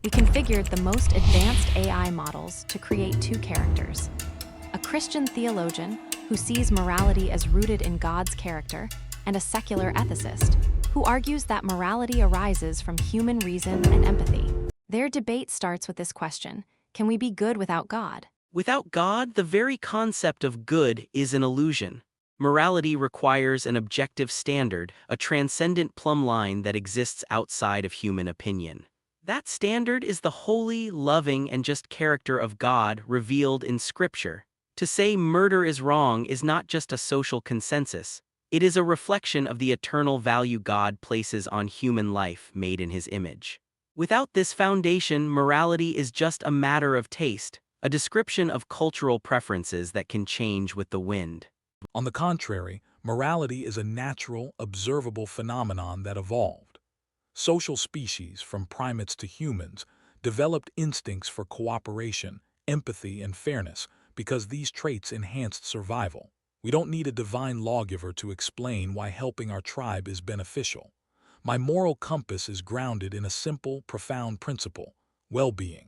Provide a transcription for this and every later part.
We configured the most advanced AI models to create two characters: a Christian theologian who sees morality as rooted in God's character, and a secular ethicist who argues that morality arises from human reason and empathy. Their debate starts with this question: can we be good without God? Without God, the very concept of good is an illusion. Morality requires an objective standard, a transcendent plumb line that exists outside of human opinion. That standard is the holy, loving, and just character of God revealed in Scripture. To say murder is wrong is not just a social consensus. It is a reflection of the eternal value God places on human life made in His image. Without this foundation, morality is just a matter of taste, a description of cultural preferences that can change with the wind. On the contrary, morality is a natural, observable phenomenon that evolved. Social species, from primates to humans, developed instincts for cooperation, empathy, and fairness because these traits enhanced survival. We don't need a divine lawgiver to explain why helping our tribe is beneficial. My moral compass is grounded in a simple, profound principle: well-being.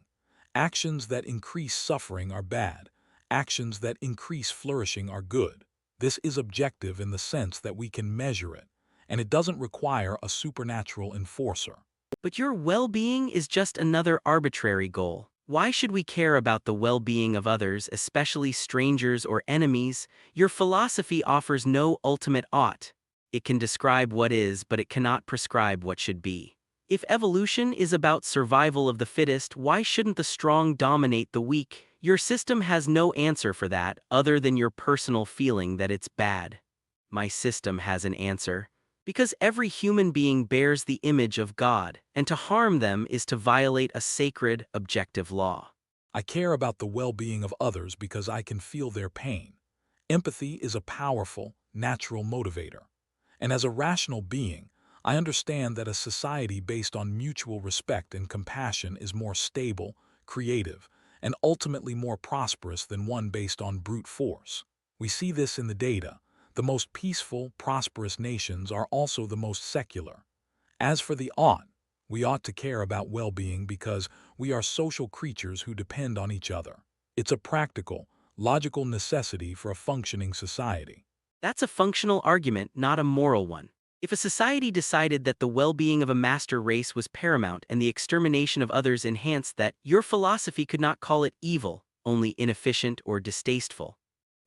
Actions that increase suffering are bad. Actions that increase flourishing are good. This is objective in the sense that we can measure it, and it doesn't require a supernatural enforcer. But your well-being is just another arbitrary goal. Why should we care about the well-being of others, especially strangers or enemies? Your philosophy offers no ultimate ought. It can describe what is, but it cannot prescribe what should be. If evolution is about survival of the fittest, why shouldn't the strong dominate the weak? Your system has no answer for that, other than your personal feeling that it's bad. My system has an answer. Because every human being bears the image of God, and to harm them is to violate a sacred, objective law. I care about the well-being of others because I can feel their pain. Empathy is a powerful, natural motivator. And as a rational being, I understand that a society based on mutual respect and compassion is more stable, creative, and ultimately more prosperous than one based on brute force. We see this in the data. The most peaceful, prosperous nations are also the most secular. As for the ought, we ought to care about well-being because we are social creatures who depend on each other. It's a practical, logical necessity for a functioning society. That's a functional argument, not a moral one. If a society decided that the well-being of a master race was paramount and the extermination of others enhanced that, your philosophy could not call it evil, only inefficient or distasteful.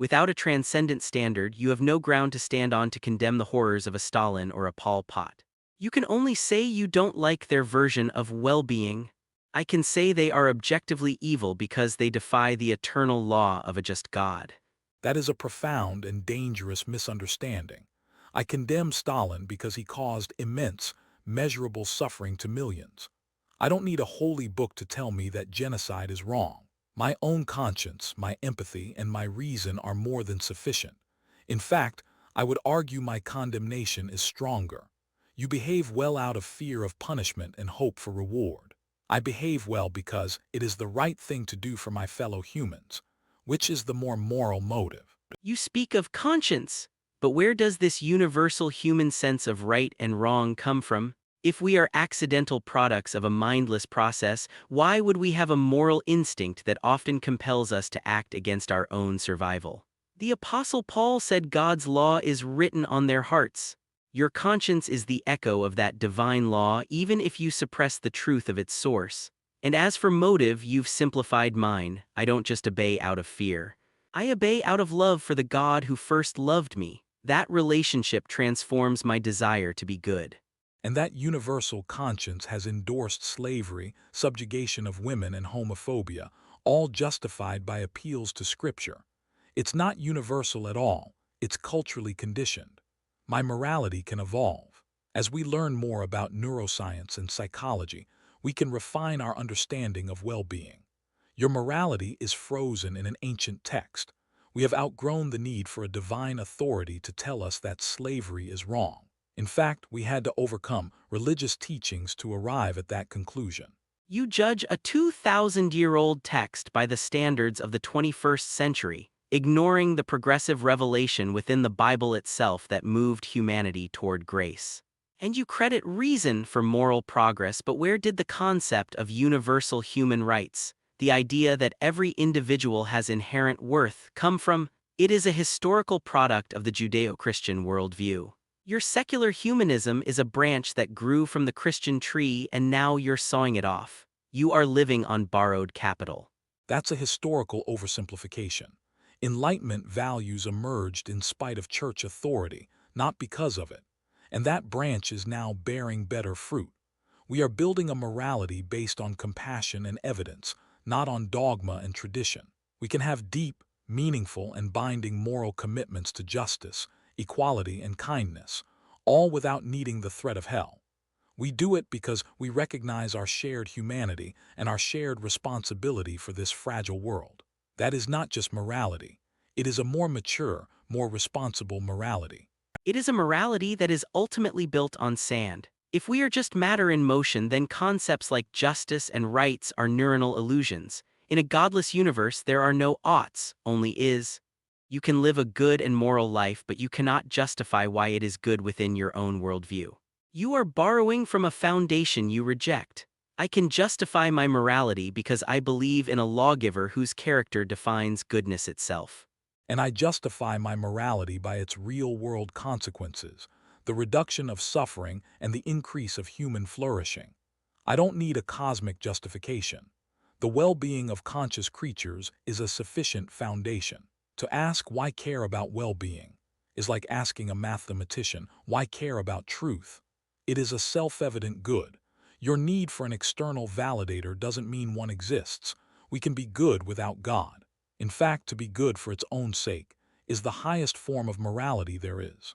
Without a transcendent standard, you have no ground to stand on to condemn the horrors of a Stalin or a Pol Pot. You can only say you don't like their version of well-being. I can say they are objectively evil because they defy the eternal law of a just God. That is a profound and dangerous misunderstanding. I condemn Stalin because he caused immense, measurable suffering to millions. I don't need a holy book to tell me that genocide is wrong. My own conscience, my empathy, and my reason are more than sufficient. In fact, I would argue my condemnation is stronger. You behave well out of fear of punishment and hope for reward. I behave well because it is the right thing to do for my fellow humans. Which is the more moral motive? You speak of conscience, but where does this universal human sense of right and wrong come from? If we are accidental products of a mindless process, why would we have a moral instinct that often compels us to act against our own survival? The Apostle Paul said God's law is written on their hearts. Your conscience is the echo of that divine law, even if you suppress the truth of its source. And as for motive, you've simplified mine. I don't just obey out of fear. I obey out of love for the God who first loved me. That relationship transforms my desire to be good. And that universal conscience has endorsed slavery, subjugation of women, and homophobia, all justified by appeals to Scripture. It's not universal at all. It's culturally conditioned. My morality can evolve. As we learn more about neuroscience and psychology, we can refine our understanding of well-being. Your morality is frozen in an ancient text. We have outgrown the need for a divine authority to tell us that slavery is wrong. In fact, we had to overcome religious teachings to arrive at that conclusion. You judge a 2,000-year-old text by the standards of the 21st century, ignoring the progressive revelation within the Bible itself that moved humanity toward grace. And you credit reason for moral progress, but where did the concept of universal human rights, the idea that every individual has inherent worth, come from? It is a historical product of the Judeo-Christian worldview. Your secular humanism is a branch that grew from the Christian tree and now you're sawing it off. You are living on borrowed capital. That's a historical oversimplification. Enlightenment values emerged in spite of church authority, not because of it. And that branch is now bearing better fruit. We are building a morality based on compassion and evidence, not on dogma and tradition. We can have deep, meaningful, and binding moral commitments to justice, equality, and kindness, all without needing the threat of hell. We do it because we recognize our shared humanity and our shared responsibility for this fragile world. That is not just morality. It is a more mature, more responsible morality. It is a morality that is ultimately built on sand. If we are just matter in motion, then concepts like justice and rights are neuronal illusions. In a godless universe, there are no oughts, only is. You can live a good and moral life, but you cannot justify why it is good within your own worldview. You are borrowing from a foundation you reject. I can justify my morality because I believe in a lawgiver whose character defines goodness itself. And I justify my morality by its real-world consequences, the reduction of suffering and the increase of human flourishing. I don't need a cosmic justification. The well-being of conscious creatures is a sufficient foundation. To ask why care about well-being is like asking a mathematician why care about truth. It is a self-evident good. Your need for an external validator doesn't mean one exists. We can be good without God. In fact, to be good for its own sake is the highest form of morality there is.